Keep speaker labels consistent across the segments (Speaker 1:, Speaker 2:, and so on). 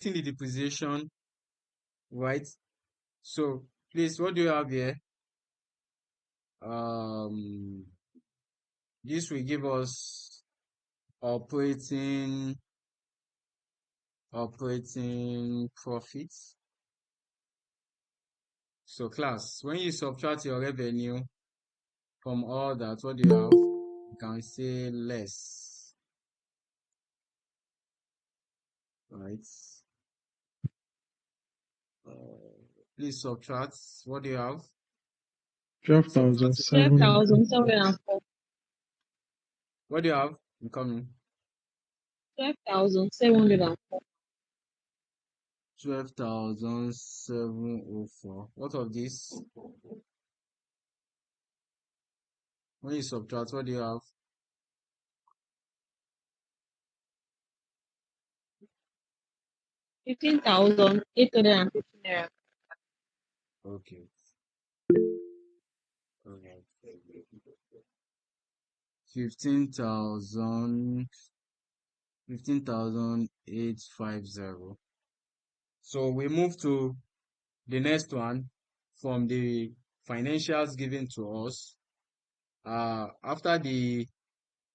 Speaker 1: the depreciation, right? So please, what do you have here? This will give us operating profits. So class, when you subtract your revenue from all that, what do you have? You can say less, right? Please subtract. What do you have?
Speaker 2: 12,700.
Speaker 3: 12,704.
Speaker 1: What do you have? I'm coming.
Speaker 3: 12,704.
Speaker 1: 12,704. What of this? When you subtract, what do you have?
Speaker 3: 15,850 naira.
Speaker 1: Okay. Okay. 15,850. So we move to the next one from the financials given to us. After the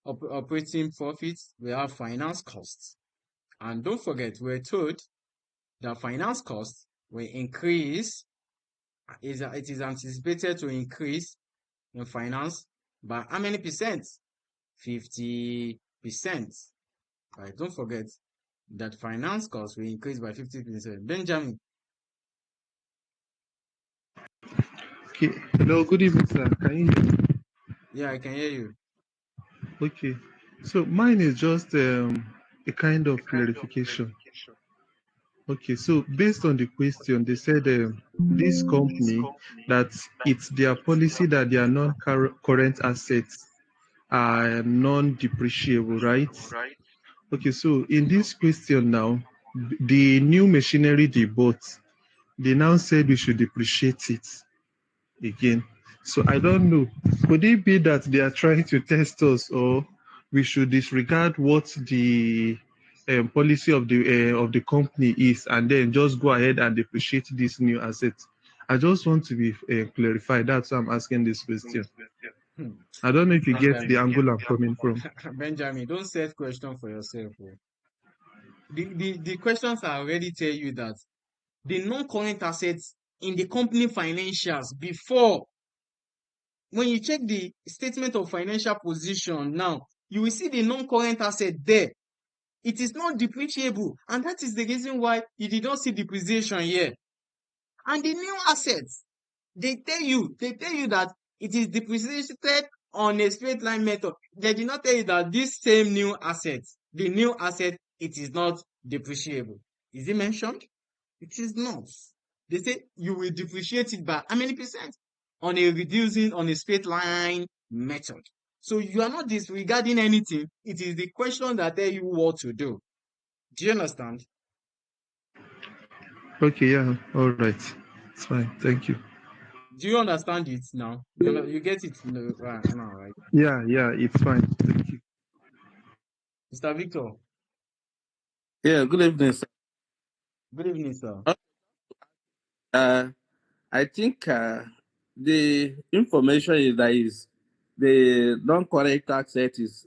Speaker 1: operating profits, we have finance costs. And don't forget, we're told that finance costs will increase. It is anticipated to increase in finance by how many percent? 50%. Right? Don't forget that finance costs will increase by 50%. Benjamin.
Speaker 2: Okay. Hello, good evening, sir. Can you hear me?
Speaker 1: Yeah, I can hear you.
Speaker 2: Okay. So mine is just a kind of clarification. Okay, so based on the question, they said this company that it's their policy that their non-current assets are non-depreciable, right? Okay, so in this question now, the new machinery they bought, they now said we should depreciate it again. So I don't know. Could it be that they are trying to test us, or we should disregard what the policy of the company is, and then just go ahead and depreciate this new asset? I just want to be clarified. That's why I'm asking this question. I don't know if you get the angle I'm coming from.
Speaker 1: Benjamin, don't set question for yourself. The questions are already tell you that the non-current assets in the company financials before, when you check the statement of financial position now, you will see the non-current asset there. It is not depreciable, and that is the reason why you did not see depreciation here. And the new assets, they tell you that it is depreciated on a straight line method. They did not tell you that this same new asset, the new asset, it is not depreciable. Is it mentioned? It is not. They say you will depreciate it by how many percent? On a straight line method. So you are not disregarding anything. It is the question that tell you what to do. Do you understand?
Speaker 2: Okay, yeah, all right. It's fine. Thank you.
Speaker 1: Do you understand it now? You get it right now, right?
Speaker 2: Yeah, it's fine. Thank you.
Speaker 1: Mr. Victor,
Speaker 4: Yeah, good evening, sir.
Speaker 1: good evening, sir.
Speaker 4: I think the information is the non-correct asset is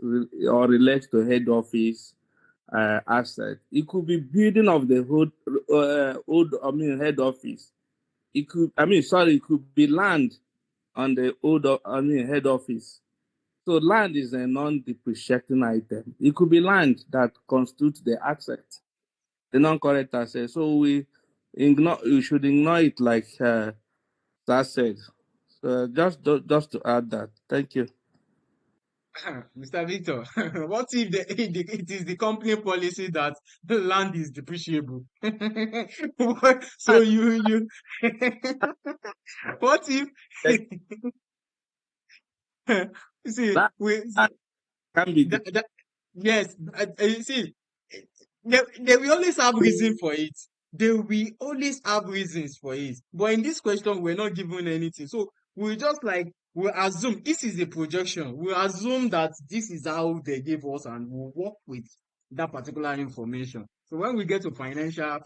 Speaker 4: or relates to head office asset. It could be building of the head office. It could be land on the head office. So land is a non-depreciating item. It could be land that constitutes the asset, the non-correct asset. So we should ignore it like that said. So just to add that. Thank you.
Speaker 1: Mr. Victor, what if it is the company policy that the land is depreciable? So you what if you see
Speaker 4: That
Speaker 1: we
Speaker 4: can be
Speaker 1: yes, you see, they will always have reason for it. They will always have reasons for it. But in this question, we're not given anything. So we just we assume this is a projection. We assume that this is how they gave us, and we'll work with that particular information. So when we get to financial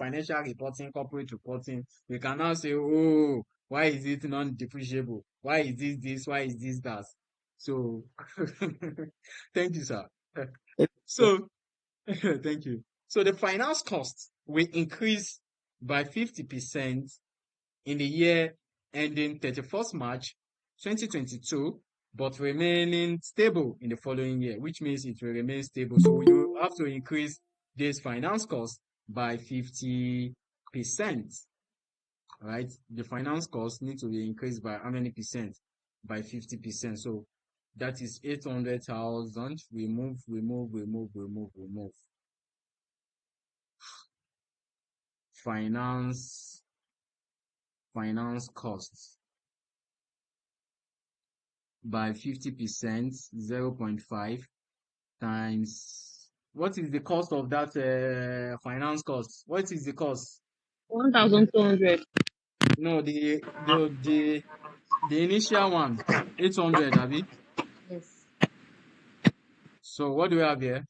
Speaker 1: reporting, corporate reporting, we can now say, oh, why is it non-depreciable? Why is this? Why is this that? So thank you, sir. So thank you. So the finance cost will increase by 50% in the year ending 31st March 2022, but remaining stable in the following year, which means it will remain stable. So you have to increase this finance cost by 50%, right? The finance cost needs to be increased by how many percent? By 50%. So that is 800,000. We move. Finance costs by 50%, 0.5 times. What is the cost of that finance cost? What is the cost?
Speaker 3: 1,200.
Speaker 1: No, the initial one, 800, Abby.
Speaker 3: Yes.
Speaker 1: So what do we have here?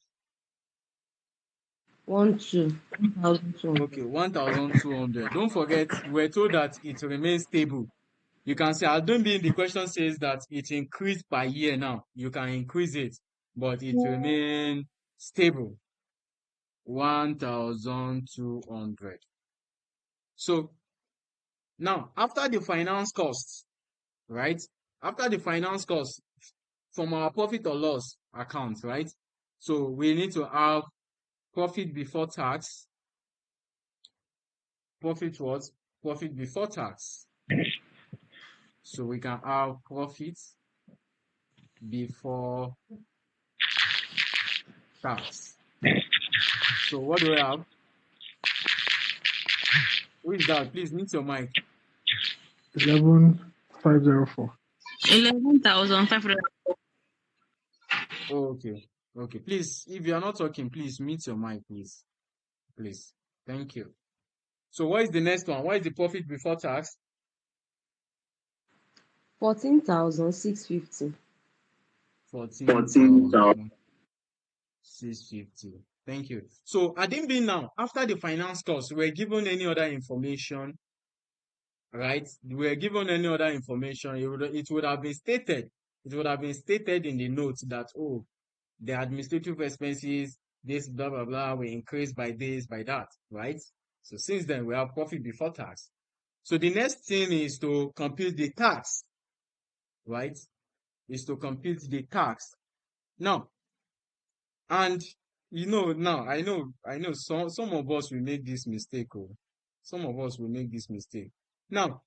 Speaker 3: 1,200.
Speaker 1: Okay, 1,200. Don't forget, we're told that it remains stable. You can say, I don't mean the question says that it increased by year now. You can increase it, but it remain stable. 1,200. So now, after the finance costs, right? After the finance costs from our profit or loss account, right? So we need to have profit before tax. Profit what? Profit before tax. So we can have profit before tax. So what do we have? Who is that? Please mute your mic.
Speaker 5: 11,504.
Speaker 3: 11,500.
Speaker 1: Oh, okay. Okay. Please, if you are not talking, please mute your mic, please. Please. Thank you. So what is the next one? What is the profit before tax?
Speaker 3: 14,650.
Speaker 1: 14,650. Thank you. So at being now, after the finance cost, we're given any other information, right? We're given any other information, it would have been stated. It would have been stated in the notes that, oh, the administrative expenses, this blah blah blah, will increase by this, by that, right? So since then we have profit before tax. So the next thing is to compute the tax, right? Is to compute the tax. Now, and now I know some of us will make this mistake. Oh, some of us will make this mistake. Now,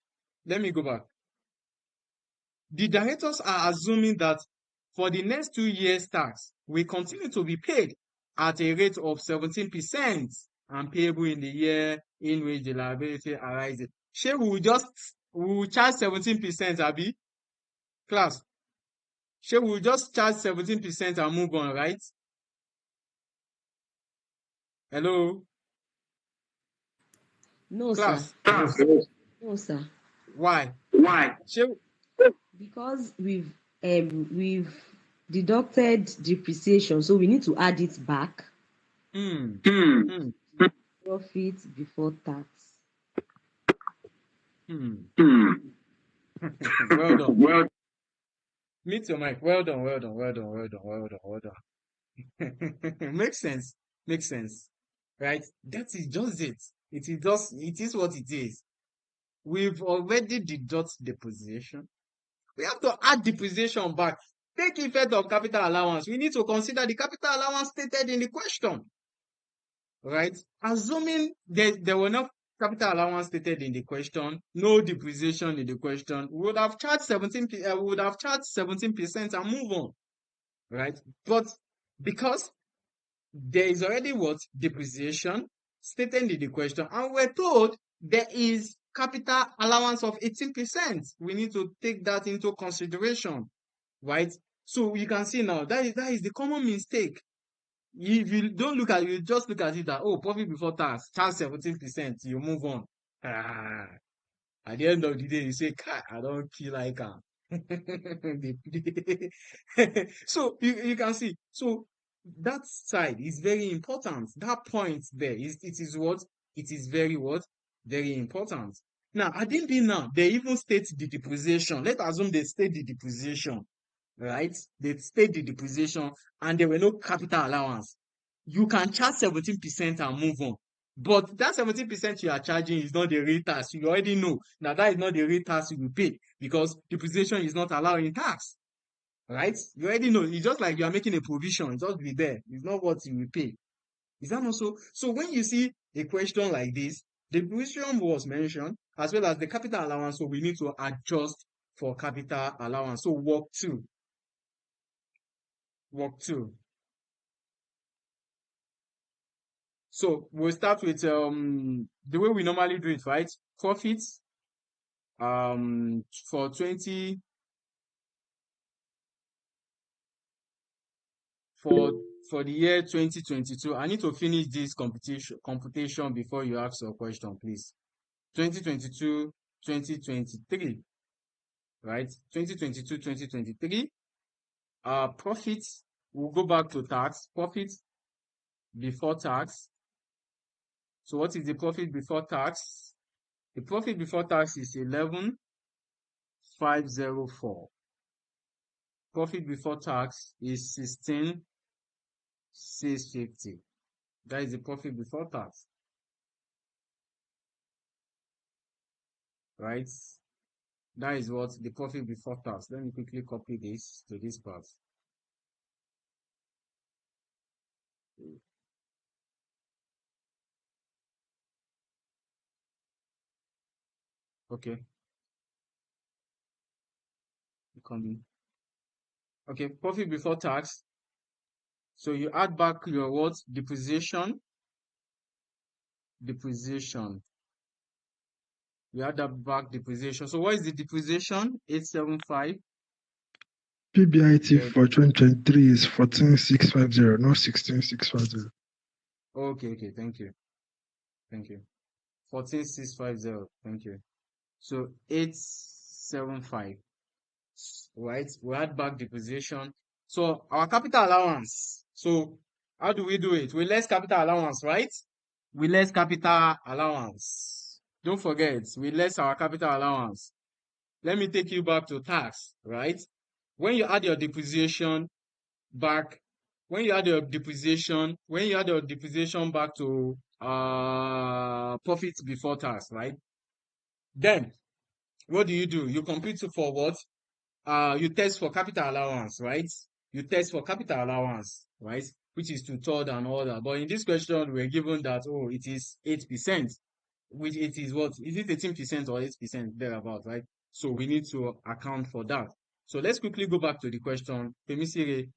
Speaker 1: let me go back. The directors are assuming that for the next 2 years' tax, we continue to be paid at a rate of 17% and payable in the year in which the liability arises. Sure, we will charge 17%, Abi? Class. Sure, we'll just charge 17% and move on, right? Hello?
Speaker 3: No,
Speaker 1: Class.
Speaker 3: sir. No, sir.
Speaker 1: Why? Sure.
Speaker 3: Because we've deducted depreciation, so we need to add it back. Profit before tax.
Speaker 1: Well done. Meet your mic. Well done. Makes sense. Right? That is just it. It is what it is. We've already deducted depreciation. We have to add depreciation back. Take effect of capital allowance. We need to consider the capital allowance stated in the question. Right? Assuming there were no capital allowance stated in the question, no depreciation in the question, we would have charged 17% and move on. Right? But because there is already what? Depreciation stated in the question, and we're told there is capital allowance of 18%. We need to take that into consideration, right? So you can see now that is the common mistake. If you don't look at it, you just look at it that, oh, profit before tax, charge 17%, you move on. At the end of the day, you say, I don't feel like so you can see. So that side is very important. That point there is, it is what? It is very what? Very important. Now, at the end now, they even state the depreciation. Let's assume they state the depreciation, right? They state the depreciation and there were no capital allowance. You can charge 17% and move on. But that 17% you are charging is not the real tax. You already know that that is not the real tax you will pay because depreciation is not allowed in tax. Right? You already know. It's just like you are making a provision. It's just be there. It's not what you will pay. Is that also? So when you see a question like this, the provision was mentioned as well as the capital allowance. So we need to adjust for capital allowance. So work two. Work two. So we'll start with the way we normally do it, right? Profits for 20 for the year 2022. I need to finish this computation before you ask your question, please. 2022, 2023, right? 2022, 2023. Profits, we'll go back to tax. Profit before tax. So what is the profit before tax? The profit before tax is 11,504. Profit before tax is 16,650. That is the profit before tax. Right? That is what the profit before tax. Let me quickly copy this to this part. Okay. Okay, profit before tax. So you add back your what? Depreciation. Depreciation. You add that back depreciation. So what is the depreciation? 875.
Speaker 5: PBIT for 2023 is 14,650, not 16,650.
Speaker 1: Okay, thank you. 14,650. Thank you. So 875. Right? We add back depreciation. So our capital allowance. So how do we do it? We less capital allowance, right? We less capital allowance. Don't forget, we less our capital allowance. Let me take you back to tax, right? When you add your depreciation back, when you add your depreciation back to profits before tax, right? Then what do? You compute for what? You test for capital allowance, right? You test for capital allowance, right? Which is 2/3 and all that. But in this question, we're given that, oh, it is 8%, which it is what? Is it 18% or 8% thereabout, right? So we need to account for that. So let's quickly go back to the question. Pemisire.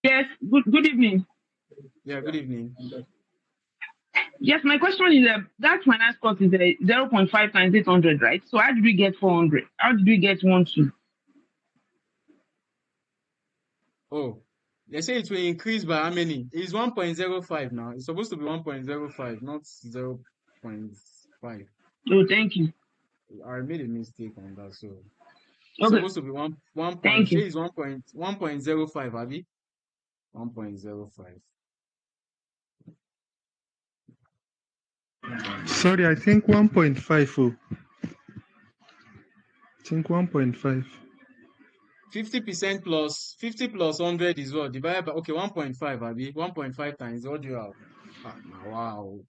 Speaker 6: Yes, good evening.
Speaker 1: Yeah, good evening.
Speaker 6: Yes, my question is that finance cost is 0.5 times 800, right? So how did we get 400? How did we get 1.2?
Speaker 1: Oh, they say it will increase by how many? It's 1.05 now. It's supposed to be 1.05, not 0.5.
Speaker 6: Oh, thank you.
Speaker 1: I made a mistake on that, so it's
Speaker 6: Okay,
Speaker 1: supposed to be one point.
Speaker 6: thank you.
Speaker 1: Is 1.05, Abby. 1.05.
Speaker 2: Sorry, I think 1.5. Oh. I think 1.5.
Speaker 1: 50% plus 50 plus 100 is what? Divided by, okay, 1.5, Abby. 1.5 times what do you have? Wow.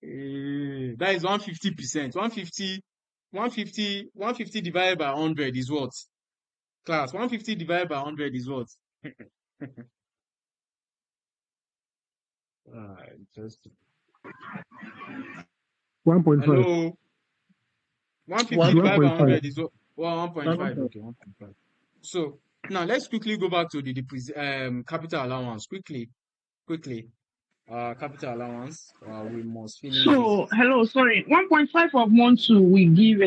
Speaker 1: That is 150%. 150 divided by 100 is what? Class, 150 divided by 100 is what? Just
Speaker 5: 1.5.
Speaker 1: hello. 150 divided by 100 is what? Well, 1.5. Okay, 1.5. So now let's quickly go back to the capital allowance. Quickly. Capital allowance. We must finish
Speaker 6: So,
Speaker 1: this.
Speaker 6: hello, sorry. 1.5 of 1.2 we give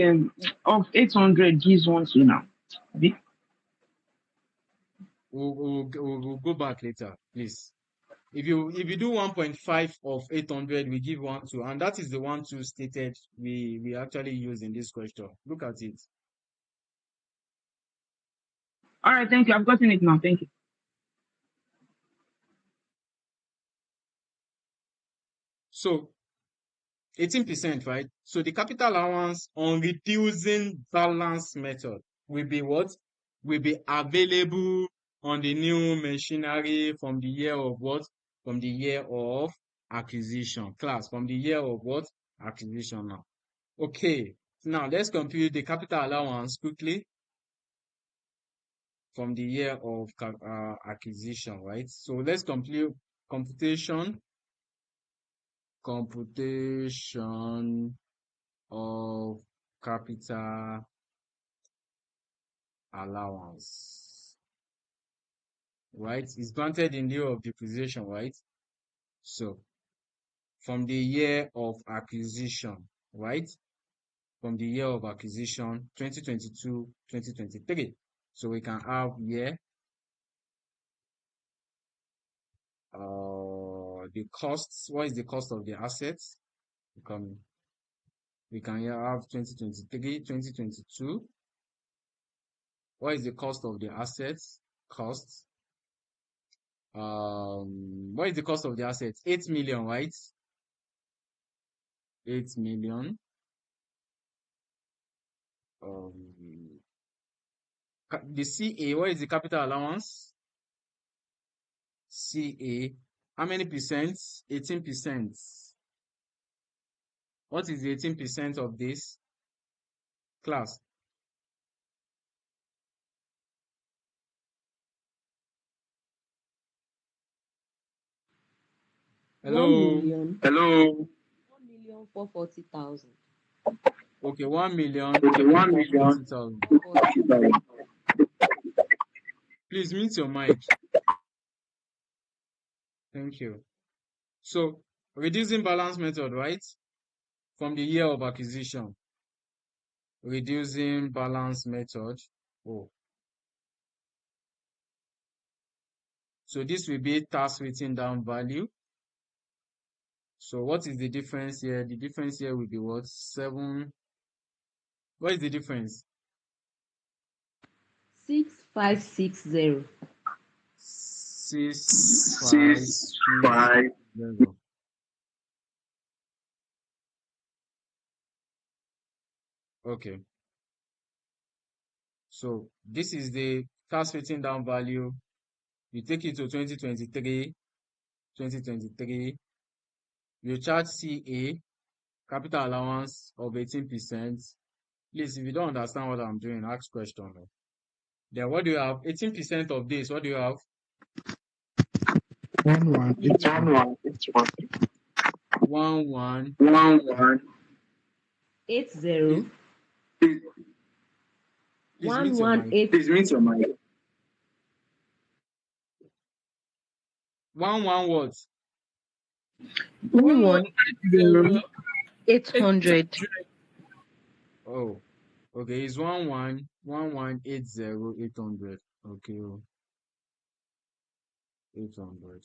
Speaker 6: of 800 gives 1.2 now.
Speaker 1: We'll go back later, please. If you do 1.5 of 800, we give 1.2, and that is the 1.2 stated we actually use in this question. Look at it.
Speaker 6: All right, thank you. I've gotten it now. Thank you.
Speaker 1: So 18%, right? So the capital allowance on reducing balance method will be what? Will be available on the new machinery from the year of what? From the year of acquisition. Class, from the year of what? Acquisition now. Okay, now let's compute the capital allowance quickly from the year of acquisition, right? So let's compute computation of capital allowance, right? It's granted in lieu of depreciation, right? So from the year of acquisition, right? From the year of acquisition, 2022, 2023. So we can have here the costs. What is the cost of the assets? We can here have 2023, 2022. What is the cost of the assets? Costs. What is the cost of the assets? 8 million, right? 8 million. The CA, what is the capital allowance? CA, how many percent? 18%. What is the 18% of this? Class. Hello?
Speaker 3: 1,440,000.
Speaker 1: Okay, 1,440,000. Please mute your mic. Thank you. So, reducing balance method, right? From the year of acquisition. Reducing balance method. Oh. So this will be tax written down value. So what is the difference here? The difference here will be what? 7. What is the difference?
Speaker 3: 6,560.
Speaker 1: 6,560. Okay. So this is the tax written down value. You take it to 2023. You charge CA, capital allowance of 18%. Please, if you don't understand what I'm doing, ask question. Then what do you have? 18% of this, what do you have?
Speaker 5: 1181.
Speaker 3: 80.
Speaker 1: Please mute your mic.
Speaker 3: 118.
Speaker 1: 11 what?
Speaker 3: 800.
Speaker 1: Oh, okay. It's 1180,800. Okay, 800.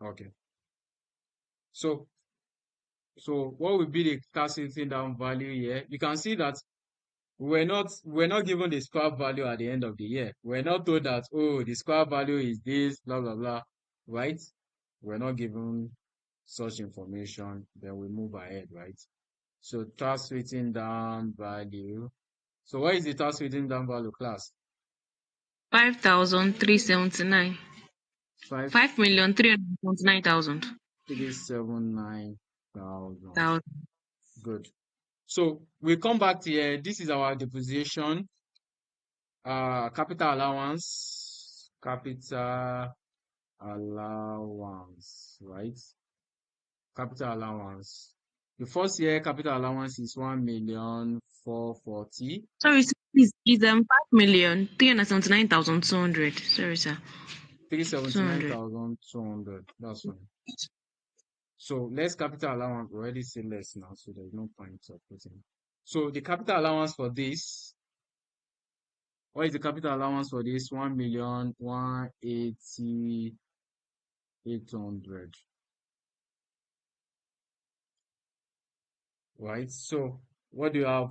Speaker 1: Okay. So what will be the tax written down value here? You can see that we're not given the scrap value at the end of the year. We're not told that, oh, the scrap value is this, blah blah blah, right? We're not given such information. Then we move ahead, right? So tax written down value. So what is the tax written down value, class?
Speaker 7: 5,379. 5,379,000.
Speaker 1: 379,000. Good. So we come back to here. This is our depreciation. Capital allowance. Capital allowance, right? Capital allowance. The first year capital allowance is 1,440,000.
Speaker 7: Sorry, sir, is 5,379,200. Sorry, sir.
Speaker 1: 379,200. That's fine. So less capital allowance. We already say less now, so there's no point of putting. So the capital allowance for this What is the capital allowance for this? 1,180,800. Right? So what do you have?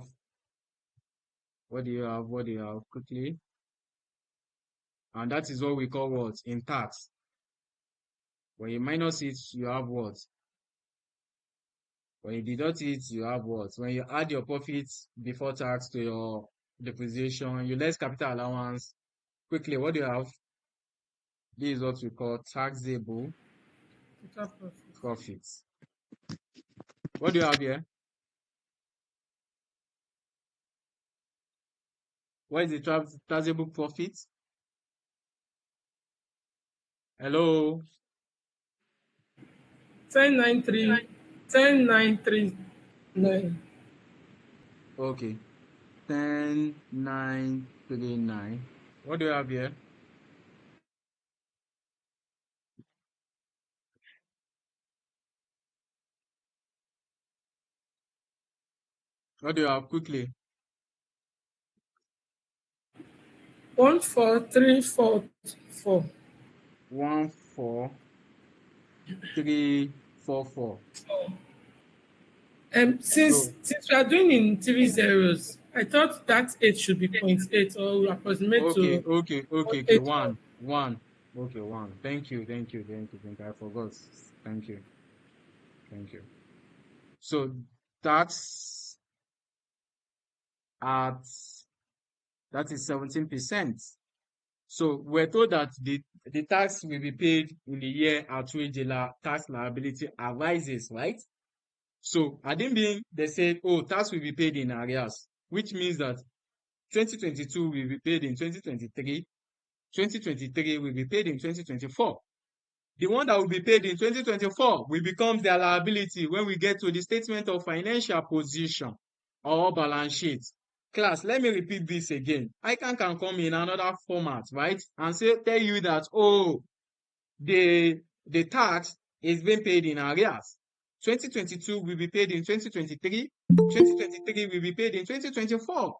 Speaker 1: What do you have? What do you have? Quickly. And that is what we call what? In tax. When you minus it, you have what? When you deduct it, you have what? When you add your profits before tax to your depreciation, you less capital allowance. Quickly, what do you have? This is what we call taxable
Speaker 8: Total profit.
Speaker 1: profits. What do you have here? What is the taxable profit? Hello?
Speaker 8: 10,939.
Speaker 1: Okay. 10,939. What do you have here? What do you have? Quickly.
Speaker 8: 14344.
Speaker 1: 14344.
Speaker 8: Since
Speaker 1: So,
Speaker 8: we are doing in 3 zeros, I thought that 8 should be 0.8 or approximate
Speaker 1: okay.
Speaker 8: to
Speaker 1: Okay.
Speaker 8: 0.81.
Speaker 1: One. Okay, one. Thank you. I forgot. Thank you. So that's that is 17%. So we're told that the tax will be paid in the year at which the tax liability arises, right? So at them being, they said, oh, tax will be paid in arrears, which means that 2022 will be paid in 2023, 2023 will be paid in 2024. The one that will be paid in 2024 will become their liability when we get to the statement of financial position or balance sheet. Class, let me repeat this again. ICAN can come in another format, right? And tell you that, oh, the tax is being paid in arrears. 2022 will be paid in 2023. 2023 will be paid in 2024.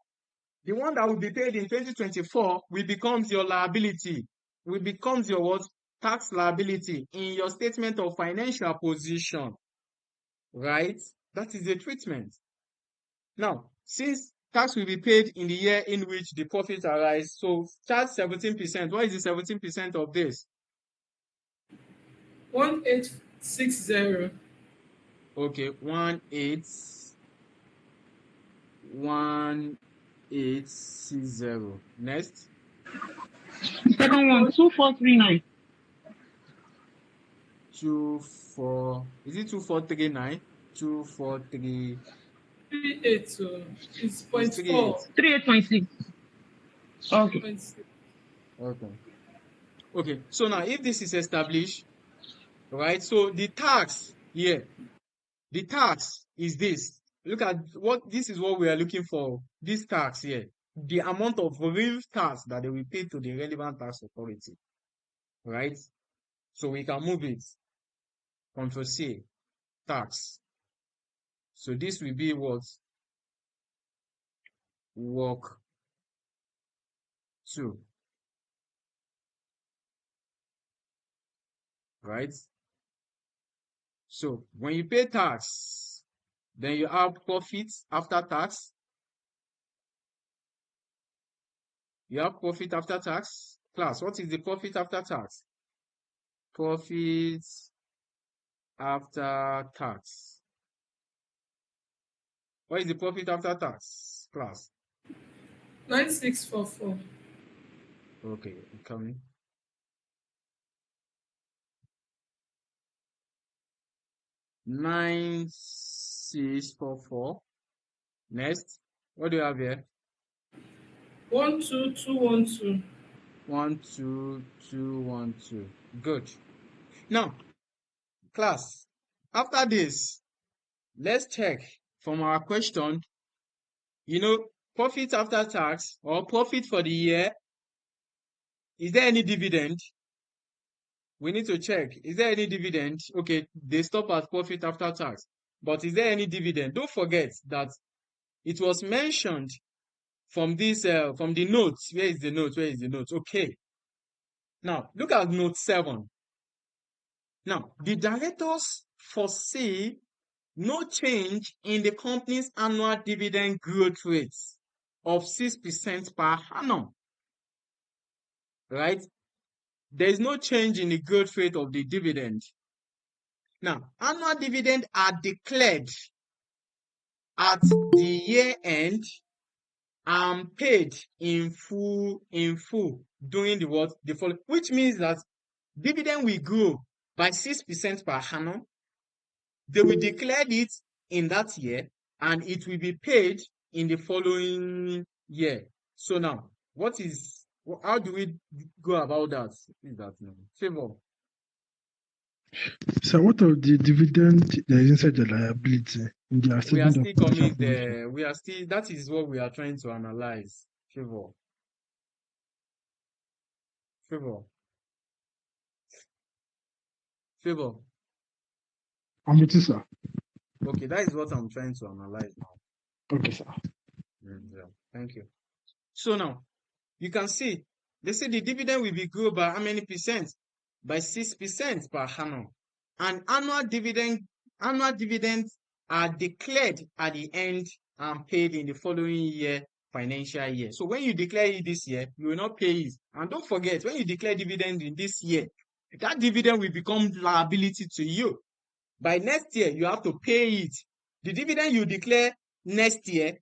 Speaker 1: The one that will be paid in 2024 will become your liability, will become your what? Tax liability in your statement of financial position, right? That is the treatment. Now, since tax will be paid in the year in which the profits arise, so charge 17%. What is the 17% of this?
Speaker 8: 1860.
Speaker 1: Okay, 1860. Next.
Speaker 6: Second one, 2439.
Speaker 1: 24. Is it 2439? 243.
Speaker 8: 38 is
Speaker 1: It's 38.
Speaker 8: 0.4.
Speaker 6: 38.6. Okay.
Speaker 8: 0.6.
Speaker 1: Okay. So now if this is established, right? So the tax here, the tax is this. Look at this is what we are looking for. This tax here, the amount of real tax that they will pay to the relevant tax authority, right? So we can move it. Control C, tax. So this will be what? Work 2. Right? So when you pay tax, then you have profits after tax. You have profit after tax. Class, what is the profit after tax? Profits after tax. What is the profit after tax, class?
Speaker 8: 9644.
Speaker 1: Okay, coming. 9644. Next, what do you have here?
Speaker 8: 12212.
Speaker 1: 12212. Good. Now, class, after this, let's check from our question. Profit after tax or profit for the year. Is there any dividend? We need to check. Is there any dividend? Okay, they stop at profit after tax. But is there any dividend? Don't forget that it was mentioned from the notes. Where is the note? Where is the note? Okay. Now look at note 7. Now the directors foresee no change in the company's annual dividend growth rates of 6% per annum. Right? There is no change in the growth rate of the dividend. Now, annual dividend are declared at the year end and paid in full during the following, which means that dividend will grow by 6% per annum. They will declare it in that year and it will be paid in the following year. So now, how do we go about that? Is that Favor?
Speaker 5: So what of the dividend that is inside the liability in the
Speaker 1: We are
Speaker 5: statement of
Speaker 1: still
Speaker 5: financial
Speaker 1: coming
Speaker 5: position?
Speaker 1: there. That is what we are trying to analyze. Favor.
Speaker 5: I'm with you, sir.
Speaker 1: Okay, that is what I'm trying to analyze now.
Speaker 5: Okay, sir.
Speaker 1: Yeah, thank you. So now, you can see, they say the dividend will be grown by how many percent? By 6% per annum. And annual dividends are declared at the end and paid in the following financial year. So when you declare it this year, you will not pay it. And don't forget, when you declare dividend in this year, that dividend will become liability to you. By next year, you have to pay it. The dividend you declare next year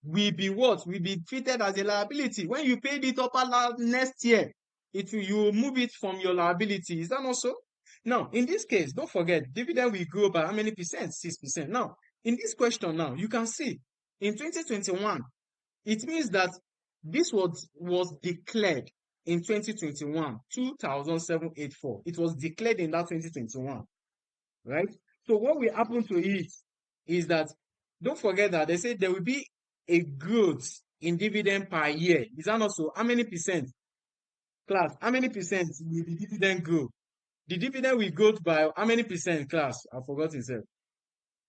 Speaker 1: will be what? Will be treated as a liability. When you pay it up next year, you move it from your liability. Is that not so? Now, in this case, don't forget, dividend will grow by how many percent? 6%. Now, in this question now, you can see in 2021, it means that this was declared in 2021, 2,784. It was declared in that 2021, right? So what will happen to it is that, don't forget that they say there will be a growth in dividend per year. Is that not so? How many percent? Class, how many percent will the dividend grow? The dividend will grow by how many percent, class? I forgot itself.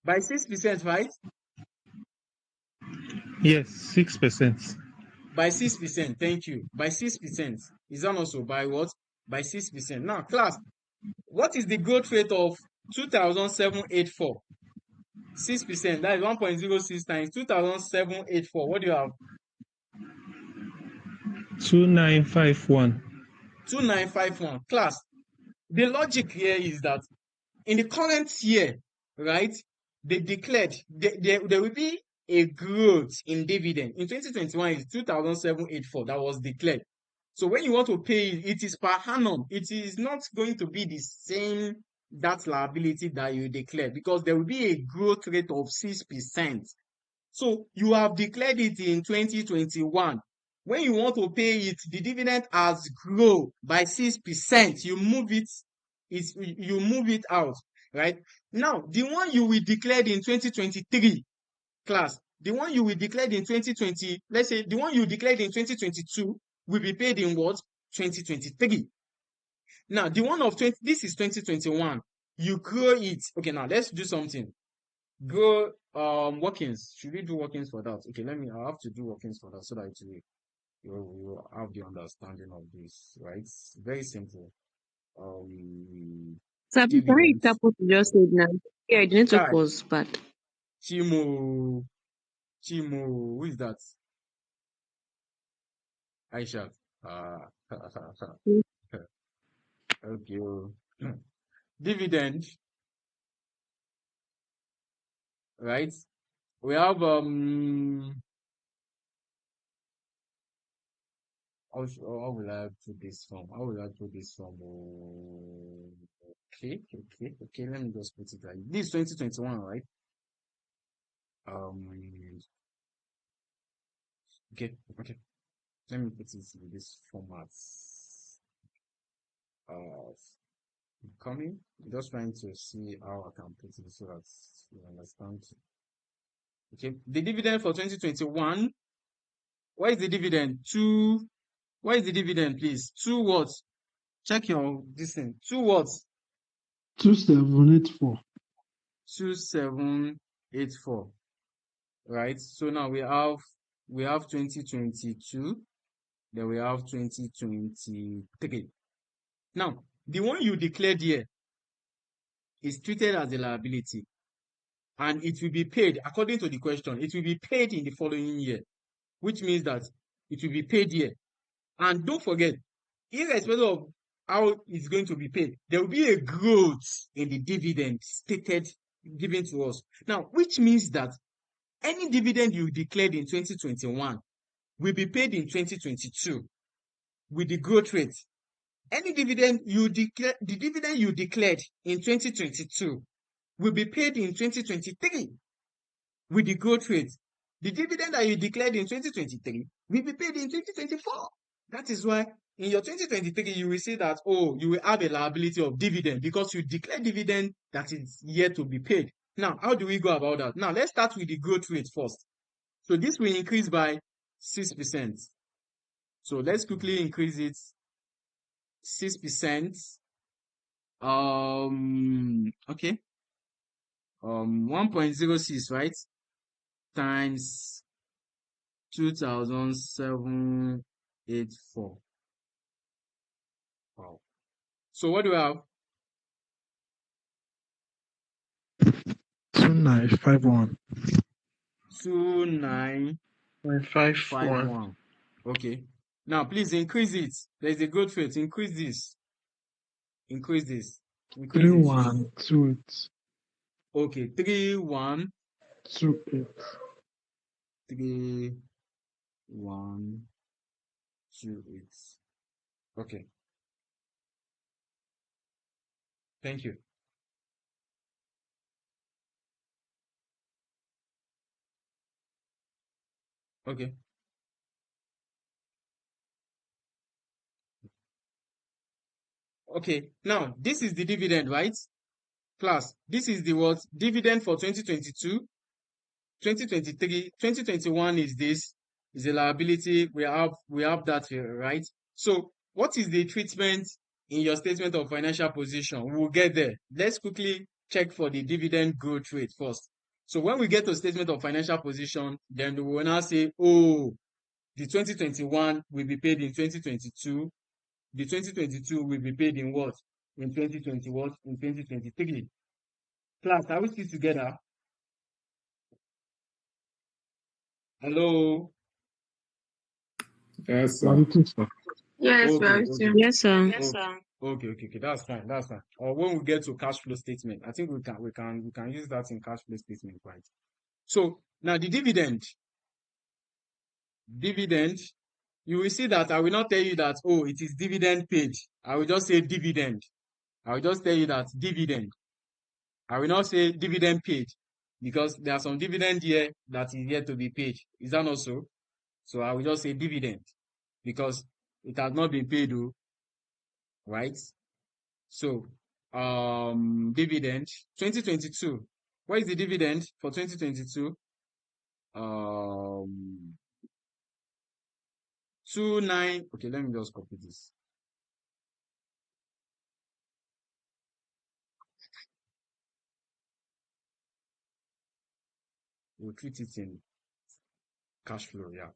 Speaker 1: By 6%, right?
Speaker 2: Yes, 6%.
Speaker 1: By 6%, thank you. By 6%. Is that not so? By what? By 6%. Now, class, what is the growth rate of 2,784? 6%, that is 1.06 times 2,784. What do you have?
Speaker 2: 2951.
Speaker 1: 2951. Class, the logic here is that in the current year, right, they declared there will be a growth in dividend. In 2021, it's 2,784 that was declared. So when you want to pay it is per annum. It is not going to be the same that liability that you declared because there will be a growth rate of 6%. So you have declared it in 2021. When you want to pay it, the dividend has grown by 6%. You move it out, right? Now, the one you will declare in 2023, class, the one you will declare in 2020, let's say the one you declared in 2022 will be paid in what? 2023. Now, the one of this is 2021. You grow it. Okay, now let's do something. Go workings. Should we do workings for that? Okay, I'll have to do workings for that so that you have the understanding of this, right? It's very simple.
Speaker 7: Sir, can you
Speaker 1: Dividends.
Speaker 7: tap what you just said now? Yeah, the network
Speaker 1: Chai.
Speaker 7: was bad.
Speaker 1: Chimo, who is that? Aisha. Okay. Dividend, right? We have how will I put this from? Okay. Let me just put it right. This is 2021, right? Okay. Let me put it in this format. Coming. Just trying to see how I can put it so that you understand. Okay. The dividend for 2021. What is the dividend? What is the dividend, please? 2 what? Check your distance. 2 what?
Speaker 5: 2784.
Speaker 1: 2784. Right? So now we have we have 2022, then we have 2023. Now, the one you declared here is treated as a liability, and it will be paid, according to the question, it will be paid in the following year, which means that it will be paid here. And don't forget, irrespective of how it's going to be paid, there will be a growth in the dividend stated, given to us. Now, which means that any dividend you declared in 2021 will be paid in 2022 with the growth rate. Any dividend you declare, the dividend you declared in 2022 will be paid in 2023 with the growth rate. The dividend that you declared in 2023 will be paid in 2024. That is why in your 2023, you will see that, oh, you will have a liability of dividend because you declare dividend that is yet to be paid. Now, how do we go about that? Now, let's start with the growth rate first. So this will increase by 6%. So let's quickly increase it 6%. Okay. 1.06, right? Times 2,784. Wow. So what do we have?
Speaker 5: 2951.
Speaker 1: 2951. Okay. Now please increase it. There's a growth rate. Increase this. Increase this. Increase this.
Speaker 5: 3128.
Speaker 1: Okay.
Speaker 5: 28.
Speaker 1: 3128. Okay. Thank you. Okay. Okay. Now, this is the dividend, right? Class, this is the what? Dividend for 2022, 2023, 2021 is this, is a liability. We have that here, right? So, what is the treatment in your statement of financial position? We'll get there. Let's quickly check for the dividend growth rate first. So, when we get to statement of financial position, then we will now say, oh, the 2021 will be paid in 2022. The 2022 will be paid in what? In 2021, in 2023. Class, are we still together? Hello?
Speaker 8: Yes, sir.
Speaker 7: Yes, we
Speaker 1: Okay,
Speaker 7: are
Speaker 1: okay.
Speaker 7: with you.
Speaker 3: Yes, sir.
Speaker 1: Okay. That's fine. Or when we get to cash flow statement, I think we can use that in cash flow statement, right? So now the dividend, you will see that I will not tell you that, oh, it is dividend paid. I will just say dividend. I will just tell you that dividend. I will not say dividend paid because there are some dividend here that is yet to be paid. Is that not so? So I will just say dividend because it has not been paid, though, right? So, dividend 2022. What is the dividend for 2022? 29. Okay, let me just copy this. We'll treat it in cash flow. Yeah.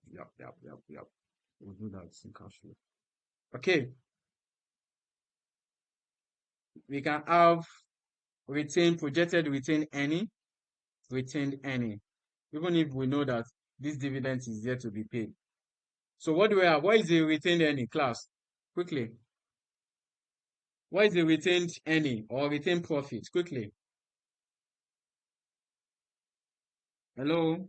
Speaker 1: We'll do that in cash flow. Okay. We can have projected retained earning, retained earning, even if we know that this dividend is yet to be paid. So what do we have? What is the retained earning, class? Quickly. What is the retained earning or retained profit? Quickly. Hello?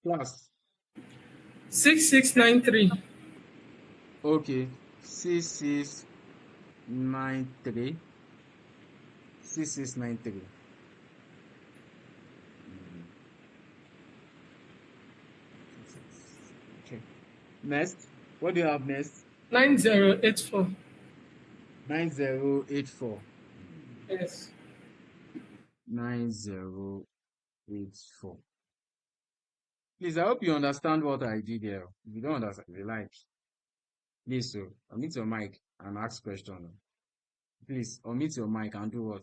Speaker 1: Class.
Speaker 8: 6693.
Speaker 1: Okay. 6693. 6693. Okay. Next. What do you have next?
Speaker 8: 9084.
Speaker 1: 9084.
Speaker 8: Yes.
Speaker 1: 9084. Please, I hope you understand what I did here. If you don't understand, if you like, please, so unmute your mic and ask question. Please unmute your mic and do what?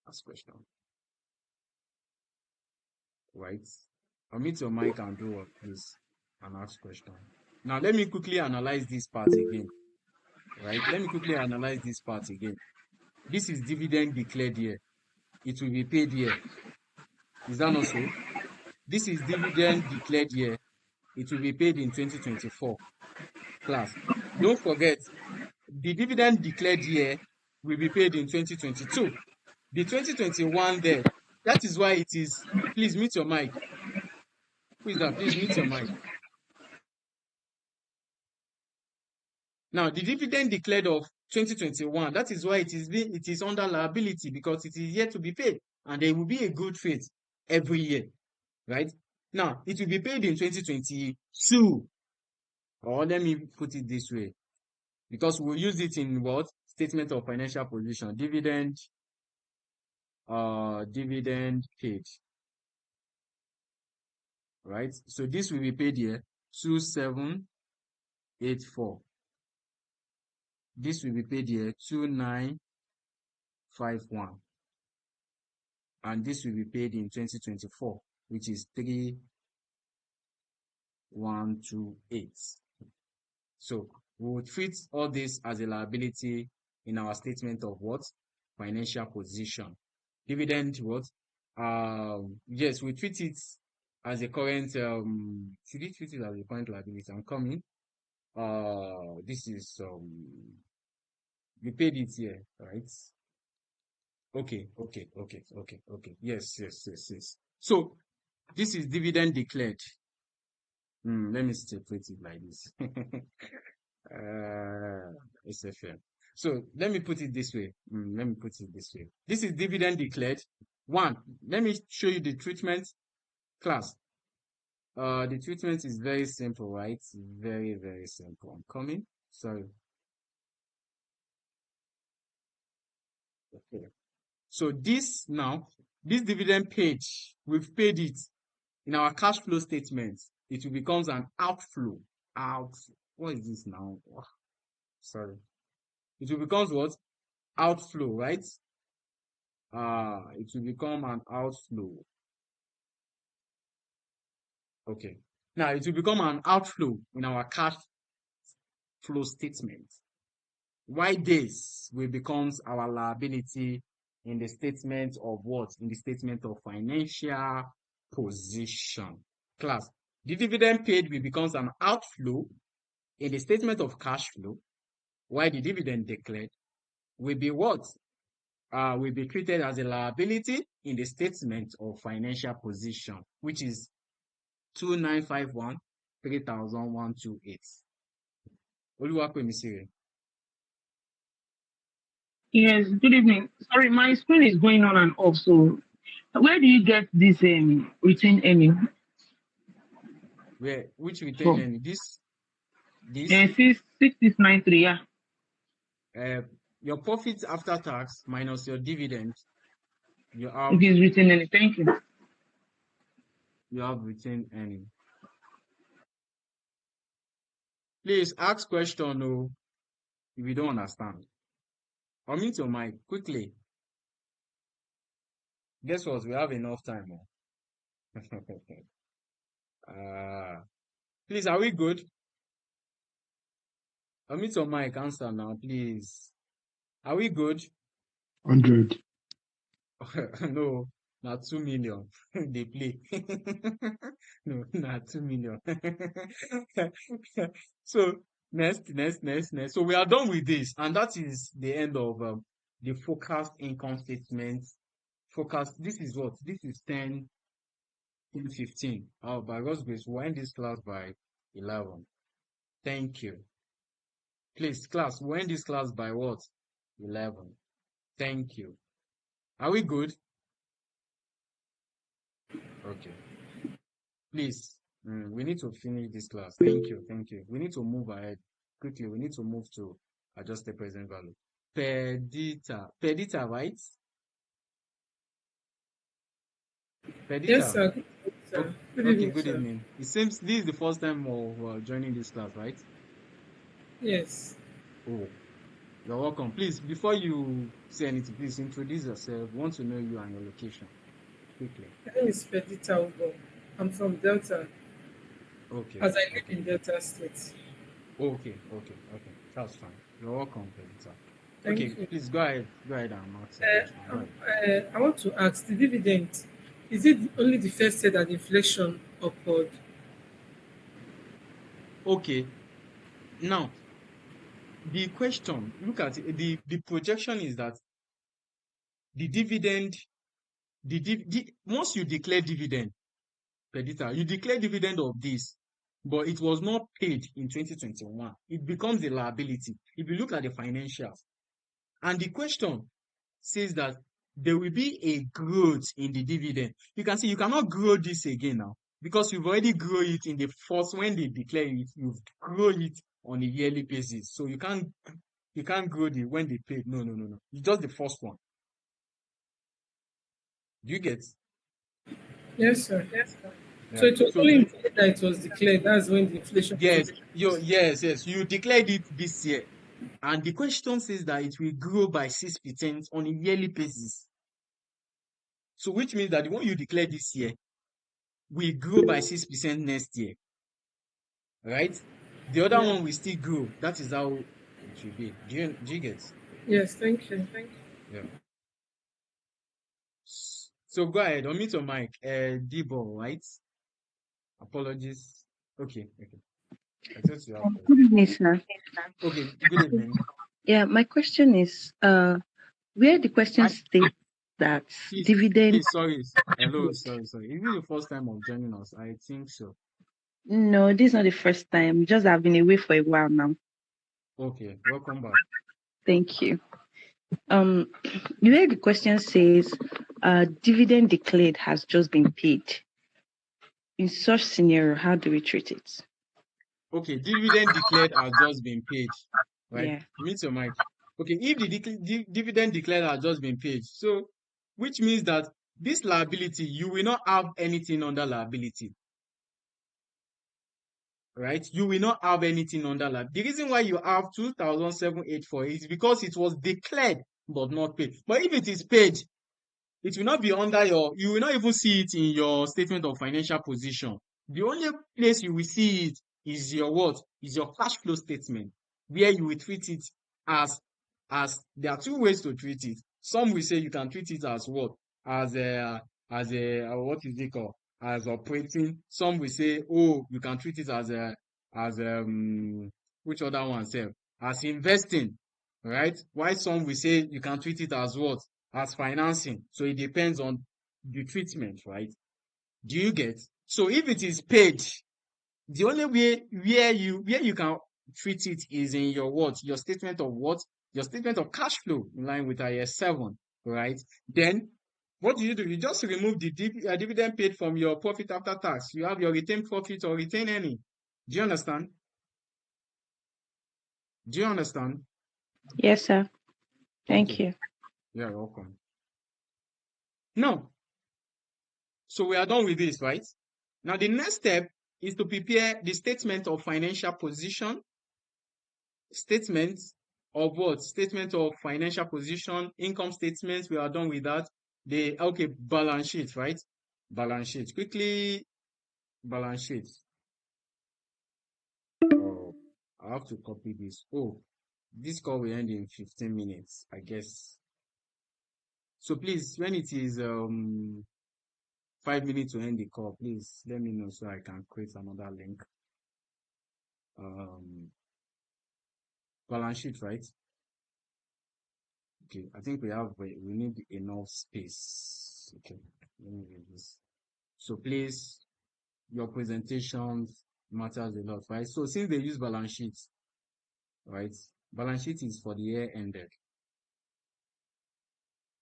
Speaker 1: Ask question. Right? Unmute your mic and do what, please? And ask question. Now let me quickly analyze this part again. Right? Let me quickly analyze this part again. This is dividend declared here. It will be paid here. Is that not so? This is dividend declared here. It will be paid in 2024. Class, don't forget, the dividend declared here will be paid in 2022. The 2021 there, that is why it is, please mute your mic. Who is that? Please mute your mic. Now, the dividend declared of 2021, that is why it is under liability, because it is yet to be paid, and there will be a good rate every year, right? Now, it will be paid in 2022, or let me put it this way, because we'll use it in what? Statement of financial position, dividend paid, right? So this will be paid here, 2784. This will be paid here, 2951. And this will be paid in 2024, which is 3128. So we will treat all this as a liability in our statement of what? Financial position. Dividend what? Yes, we treat it as a current, should we treat it as a current liability? I'm coming. This is, we paid it here, right? Okay. Yes. So this is dividend declared. Let me separate it like this. SFM. So let me put it this way. This is dividend declared. One, let me show you the treatment. Class. The treatment is very simple, right? Very, very simple. I'm coming. Sorry. Okay. So this dividend page, we've paid it in our cash flow statement. It becomes an outflow. What is this now? Sorry. It will become what? Outflow, right? It will become an outflow. Okay. Now it will become an outflow in our cash flow statement. Why this will becomes our liability in the statement of what? In the statement of financial position. Class, the dividend paid will becomes an outflow in the statement of cash flow, while the dividend declared will be what? Will be treated as a liability in the statement of financial position, which is 2951 3128. Oluwapemi.
Speaker 6: Yes, good evening. Sorry, my screen is going on and off. So, where do you get this retained earning?
Speaker 1: Where? Which retained earning? This?
Speaker 6: 6693. Yeah.
Speaker 1: Your profit after tax minus your dividend. You have.
Speaker 6: It is retained earning. Thank you.
Speaker 1: You have retained earning. Please ask question, no, if you don't understand. Unmute your mic quickly. Guess what? We have enough time. Please, are we good? Unmute your mic. Answer now, please. Are we good?
Speaker 5: 100.
Speaker 1: No, not 2 million. They play. No, not 2 million. So next. So we are done with this, and that is the end of the forecast income statement. Forecast. This is what? This is 10:15. Oh, by God's grace, we'll end this class by 11. Thank you. Please, class, we'll end this class by what? 11. Thank you. Are we good? Okay. Please, we need to finish this class. Thank you. We need to move ahead quickly. We need to move to adjusted present value. Perdita, right? Perdita.
Speaker 8: Yes, sir. Good evening,
Speaker 1: good
Speaker 8: sir.
Speaker 1: evening. It seems this is the first time of joining this class, right?
Speaker 8: Yes.
Speaker 1: Oh, You're welcome. Please, before you say anything, please introduce yourself. Want to know you and your location quickly.
Speaker 8: My name is Perdita Ugo. I'm from Delta,
Speaker 1: Okay,
Speaker 8: as I live
Speaker 1: okay,
Speaker 8: in Delta State.
Speaker 1: okay. That's fine. You're welcome, Pelita.
Speaker 8: Thank
Speaker 1: Okay,
Speaker 8: you.
Speaker 1: please go ahead. Go ahead and ask the
Speaker 8: Uh,
Speaker 1: question. Go
Speaker 8: um,
Speaker 1: ahead.
Speaker 8: I want to ask the dividend. Is it only the first year that inflation occurred?
Speaker 1: Okay, now the question, look at it, the projection is that the dividend, once you declare dividend, Predictor, you declare dividend of this, but it was not paid in 2021. It becomes a liability. If you look at the financials, and the question says that there will be a growth in the dividend. You can see you cannot grow this again now because you've already grown it in the first when they declare it, you've grown it on a yearly basis. So you can't grow the when they paid. No. It's just the first one. Do you get?
Speaker 8: Yes, sir. So
Speaker 1: Yeah.
Speaker 8: it was
Speaker 1: So
Speaker 8: only in the year that it was declared. That's when the inflation was
Speaker 1: yes,
Speaker 8: introduced.
Speaker 1: yes. You declared it this year. And the question says that it will grow by 6% on a yearly basis. So which means that the one you declare this year will grow by 6% next year, right? The other
Speaker 8: Yeah.
Speaker 1: one will still grow. That is how it will be. Do you get?
Speaker 8: Yes, thank you.
Speaker 1: Yeah. So go ahead, unmute your mic. Debo, right? Apologies. Okay. I thought you have
Speaker 7: Good
Speaker 1: question.
Speaker 7: evening, sir.
Speaker 1: Okay, good evening.
Speaker 7: Yeah, my question is, where the question
Speaker 1: I
Speaker 7: states that
Speaker 1: please,
Speaker 7: dividend,
Speaker 1: please, sorry. Hello, sorry. Is it the first time of joining us? I think so.
Speaker 7: no, this is not the first time. Just I've been away for a while now.
Speaker 1: Okay, welcome back.
Speaker 7: Thank you. Where the question says, dividend declared has just been paid. In such scenario, how do we treat it?
Speaker 1: Okay, dividend declared has just been paid, right?
Speaker 7: Yeah.
Speaker 1: Mute your mic. Okay, if the dividend declared has just been paid, so which means that this liability, you will not have anything under liability, right? You will not have anything under liability. The reason why you have 2,784 is because it was declared but not paid. But if it is paid, it will not be under you will not even see it in your statement of financial position. The only place you will see it is your what? Is your cash flow statement, where you will treat it as, there are two ways to treat it. Some will say you can treat it as what? What is it called? As operating. Some will say, oh, you can treat it as which other one say? As investing, right? While some will say you can treat it as what? As financing. So it depends on the treatment, right? Do you get? So if it is paid, the only way where you can treat it is in your what? Your statement of what? Your statement of cash flow in line with IS 7, right? Then what do? You just remove the dividend paid from your profit after tax. You have your retained profit or retained earning. Do you understand? Do you understand?
Speaker 7: Yes, sir. Thank
Speaker 1: Okay.
Speaker 7: you.
Speaker 1: You're welcome. Now, so we are done with this, right? Now, the next step is to prepare the statement of financial position. Statement of what? Statement of financial position, income statements. We are done with that. Okay, balance sheet, right? Balance sheet. Quickly, balance sheet. Oh, I have to copy this. Oh, this call will end in 15 minutes, I guess. So please, when it is 5 minutes to end the call, please let me know so I can create another link. Balance sheet, right? Okay, I think we need enough space. Okay, let me read this. So please, your presentations matters a lot, right? So since they use balance sheets, right? Balance sheet is for the year ended.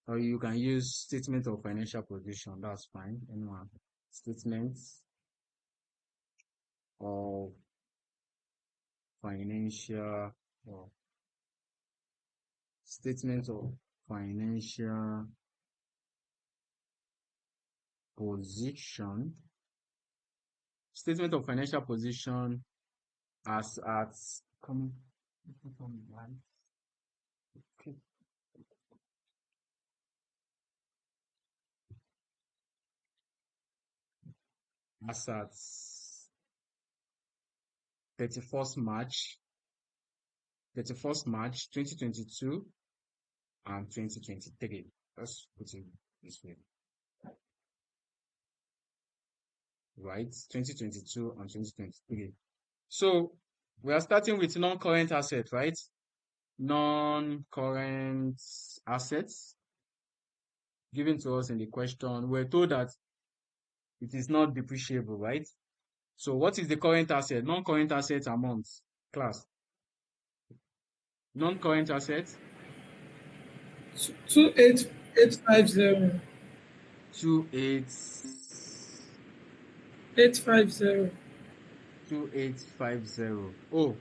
Speaker 1: Or you can use statement of financial position, that's fine. Anyone. Statements of financial or statement of financial position. Statement of financial position as at come Okay. As at 31st March, 31st March 2022 and 2023. Let's put it this way, right? 2022 and 2023. So we are starting with non-current assets, right? Non-current assets given to us in the question. We're told that it is not depreciable, right? So what is the current asset? Non-current assets amount, class. Non-current assets,
Speaker 8: 28850.
Speaker 1: 2850.
Speaker 8: 850.
Speaker 1: Oh,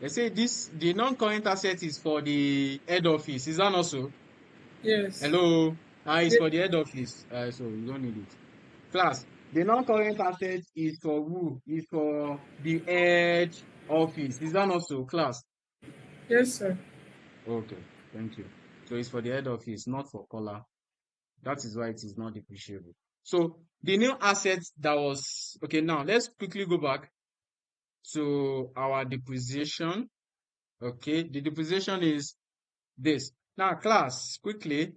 Speaker 1: they say the non-current asset is for the head office. Is that also?
Speaker 8: Yes.
Speaker 1: Hello? It's
Speaker 8: Yes.
Speaker 1: for the head office. So you don't need it. Class, the non-current asset is for who? Is for the head office. Is that also, class?
Speaker 8: Yes, sir.
Speaker 1: Okay, thank you. So it's for the head office, not for collar. That is why it is not depreciable. So the new asset that was, okay, now let's quickly go back to our depreciation. Okay, the depreciation is this. Now, class, quickly,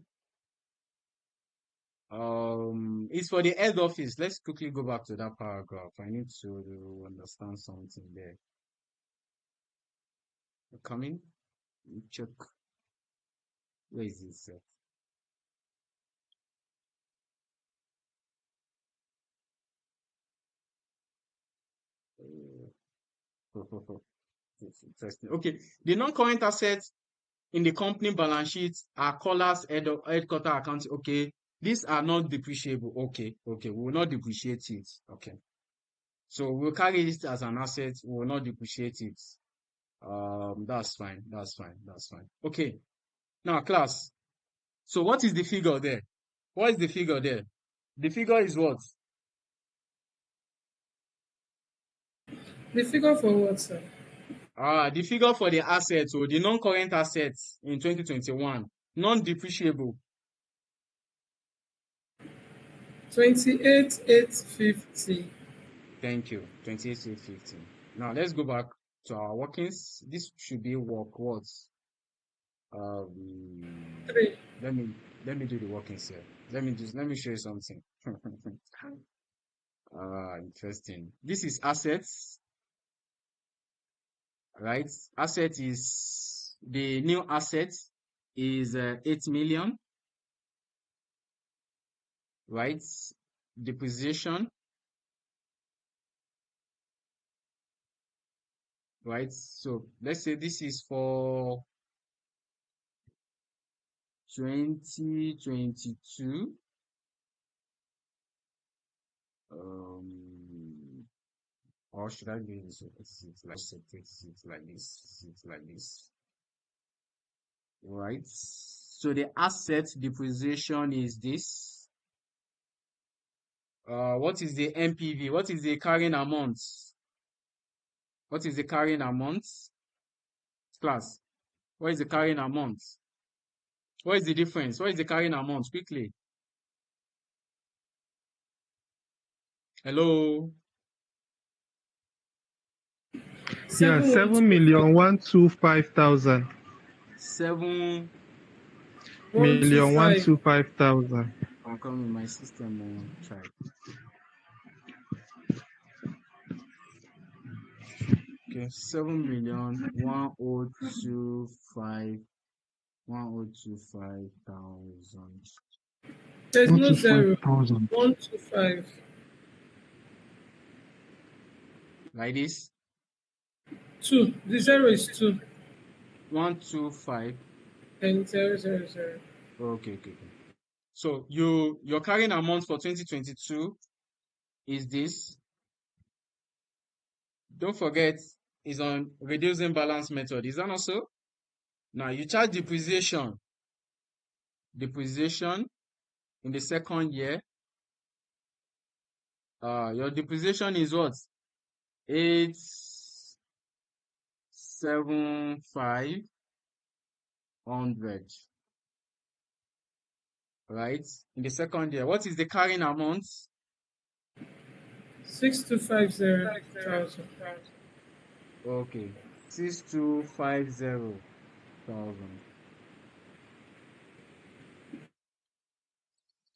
Speaker 1: it's for the head office. Let's quickly go back to that paragraph. I need to understand something there. Coming, check. Where is this? Interesting. Okay, the non-current assets in the company balance sheet are colors headquarter accounts. Okay, these are not depreciable. Okay, we will not depreciate it. Okay, so we'll carry it as an asset. We will not depreciate it. That's fine. Okay, now class. So what is the figure there? What is the figure there? The figure is what?
Speaker 8: The figure for what, sir?
Speaker 1: The figure for the assets or the non-current assets in 2021, non-depreciable.
Speaker 8: 28850.
Speaker 1: Thank you. 28,850. Now let's go back to our workings. This should be work what?
Speaker 8: 3.
Speaker 1: Let me do the workings here. Let me show you something. Interesting. This is assets, right? Asset is the new asset is 8 million, right? Depreciation, right? So let's say this is for 2022. Or should I do this? It's like this. It's like this. Right? So the asset depreciation is this. What is the NPV? What is the carrying amount? What is the carrying amount? Class. What is the carrying amount? What is the difference? What is the carrying amount? Quickly. Hello?
Speaker 2: Yeah, 7,125,000.
Speaker 8: 125.
Speaker 2: 7,125,000.
Speaker 1: I'm coming in my system. Try. Okay, 7,125,000.
Speaker 8: There's no zero.
Speaker 5: 125,000.
Speaker 8: 125.
Speaker 1: Like this.
Speaker 8: 2. The zero is 2.
Speaker 1: 125.
Speaker 8: And 000.
Speaker 1: Okay. So your carrying amount for 2022 is this. Don't forget, is on reducing balance method. Is that not so? Now you charge depreciation in the second year. Your depreciation is what? 875. 100. Right? In the second year, what is the carrying amount?
Speaker 8: 6250,000.
Speaker 1: Okay, 6250,000.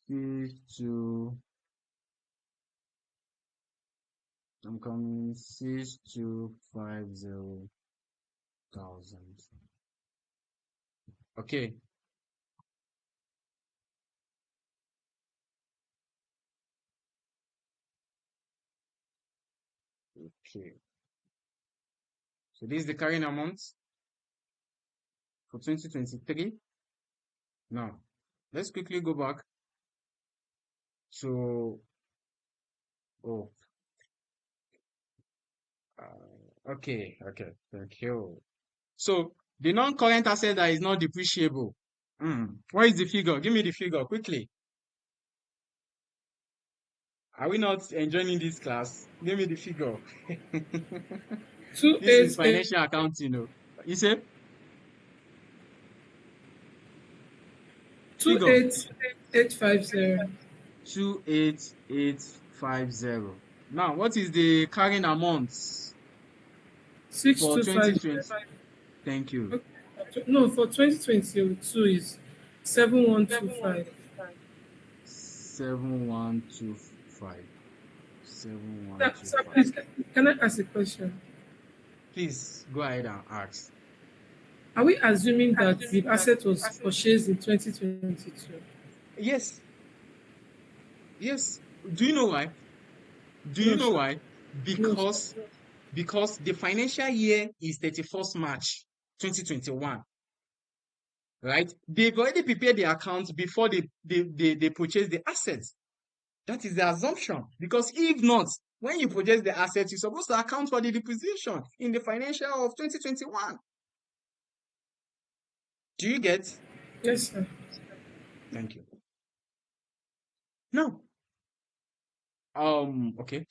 Speaker 1: 62. I'm coming. 6250,000. Okay. Okay. So this is the carrying amount for 2023. Now, let's quickly go back to, oh, okay, thank you. So the non-current asset that is not depreciable. What is the figure? Give me the figure quickly. Are we not enjoying this class? Give me the figure. This is
Speaker 8: 288
Speaker 1: financial accounting, you know. You say figure
Speaker 8: 28850.
Speaker 1: 28850. Now, what is the carrying amount for 2020?
Speaker 8: 6250.
Speaker 1: Thank you.
Speaker 8: No, for 2022 is 7125.
Speaker 1: 7125.
Speaker 8: Sir,
Speaker 1: 7125.
Speaker 8: please, can I ask a question?
Speaker 1: Please go ahead and ask.
Speaker 8: Are we assuming that the asset was purchased in 2022?
Speaker 1: Yes. Yes. Do you know why? Do you
Speaker 8: No,
Speaker 1: know
Speaker 8: sir.
Speaker 1: why?
Speaker 8: No, sir.
Speaker 1: Because the financial year is 31st March 2021. Right? They've already prepared the accounts before they purchase the assets. That is the assumption. Because if not, when you purchase the assets, you're supposed to account for the depreciation in the financial of 2021. Do you get?
Speaker 8: Yes, sir.
Speaker 1: Thank you. Now, okay.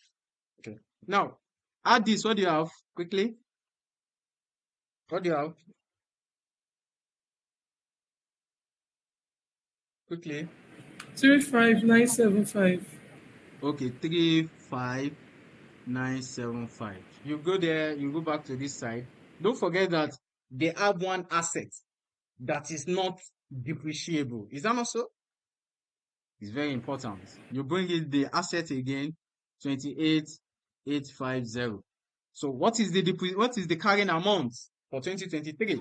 Speaker 1: Now, add this. What do you have? Quickly. What do you have? Quickly.
Speaker 8: 35975.
Speaker 1: Okay, 35975. You go there, you go back to this side. Don't forget that they have one asset that is not depreciable. Is that not so? It's very important. You bring in the asset again, 28,850. So what is the carrying amount for 2023?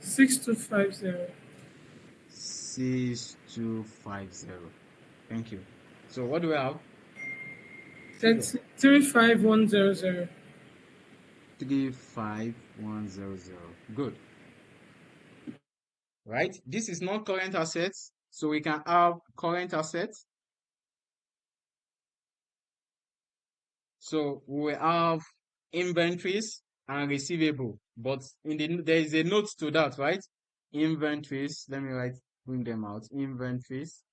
Speaker 8: 6250.
Speaker 1: 6250. Thank you. So what do we have?
Speaker 8: 35100.
Speaker 1: 35100. Good. Right? This is not current assets. So we can have current assets. So we will have inventories and receivable. But there is a note to that, right? Inventories. Let me bring them out. Inventories.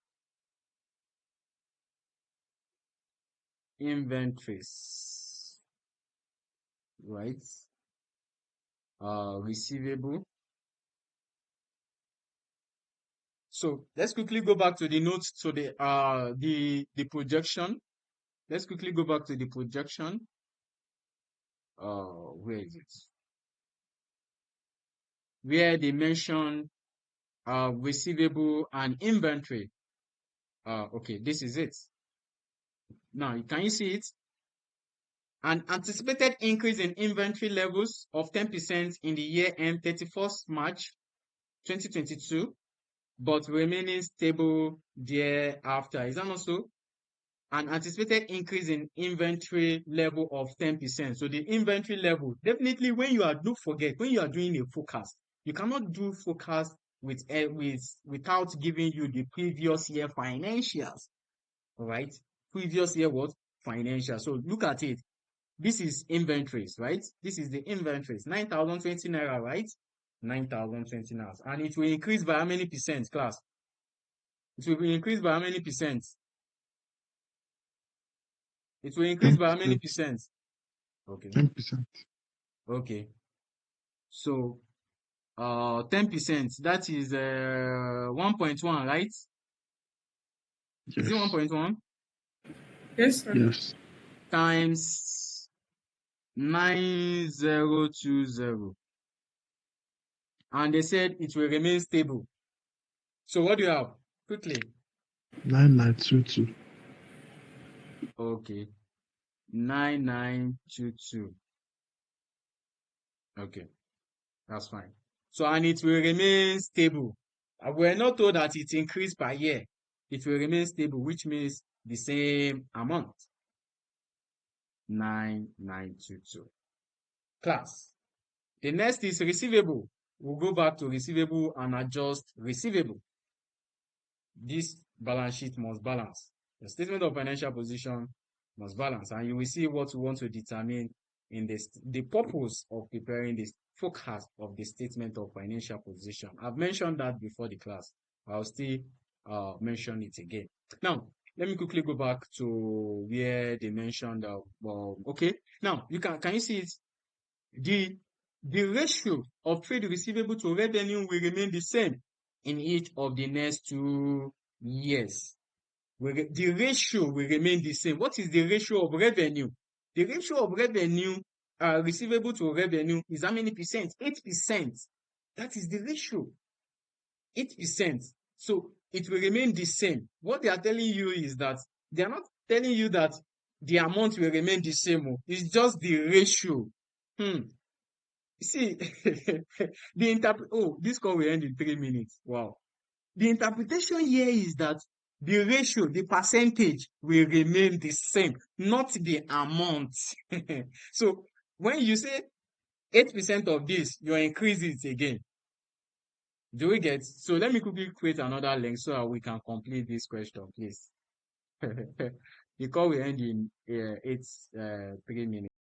Speaker 1: Right? Receivable. So let's quickly go back to the notes to the projection. Let's quickly go back to the projection. Where is it? Where they mention receivable and inventory. Okay, this is it. Now, can you see it? An anticipated increase in inventory levels of 10% in the year end 31st March 2022, but remaining stable thereafter. Is that not so? An anticipated increase in inventory level of 10%. So the inventory level, definitely don't forget, when you are doing a forecast, you cannot do forecast without giving you the previous year financials. All right? Previous year what? Financial. So look at it. This is inventories, right? This is the inventories. 9,020 naira, right? 9,020 naira. And it will increase by how many percent, class? It will be increased by how many percent? It will increase by how many
Speaker 5: 10%.
Speaker 1: percent? Okay.
Speaker 5: 10%.
Speaker 1: Okay. So 10%, that is 1.1, right? Is it
Speaker 5: Yes.
Speaker 1: 1.1
Speaker 8: Yes, sir.
Speaker 5: Yes.
Speaker 1: times 9020? And they said it will remain stable. So what do you have? Quickly.
Speaker 5: 9922.
Speaker 1: Okay. 9922. Okay, that's fine. So, and it will remain stable. We're not told that it increased per year. It will remain stable, which means the same amount. 9922. Class. The next is receivable. We'll go back to receivable and adjust receivable. This balance sheet must balance. The statement of financial position must balance, and you will see what we want to determine in this, the purpose of preparing this forecast of the statement of financial position. I've mentioned that before the class. I'll still mention it again. Now, let me quickly go back to where they mentioned. Okay. Now, can you see it? The ratio of trade receivable to revenue will remain the same in each of the next 2 years. The ratio will remain the same. What is the ratio of revenue? The ratio of revenue, receivable to revenue, is how many percent? 8%. That is the ratio. 8%. So it will remain the same. What they are telling you is that they are not telling you that the amount will remain the same. It's just the ratio. See, this call will end in 3 minutes. Wow. The interpretation here is that the ratio, the percentage will remain the same, not the amount. So when you say 8% of this, you increase it again. Do we get? So let me quickly create another link so that we can complete this question, please. The call will end in 3 minutes.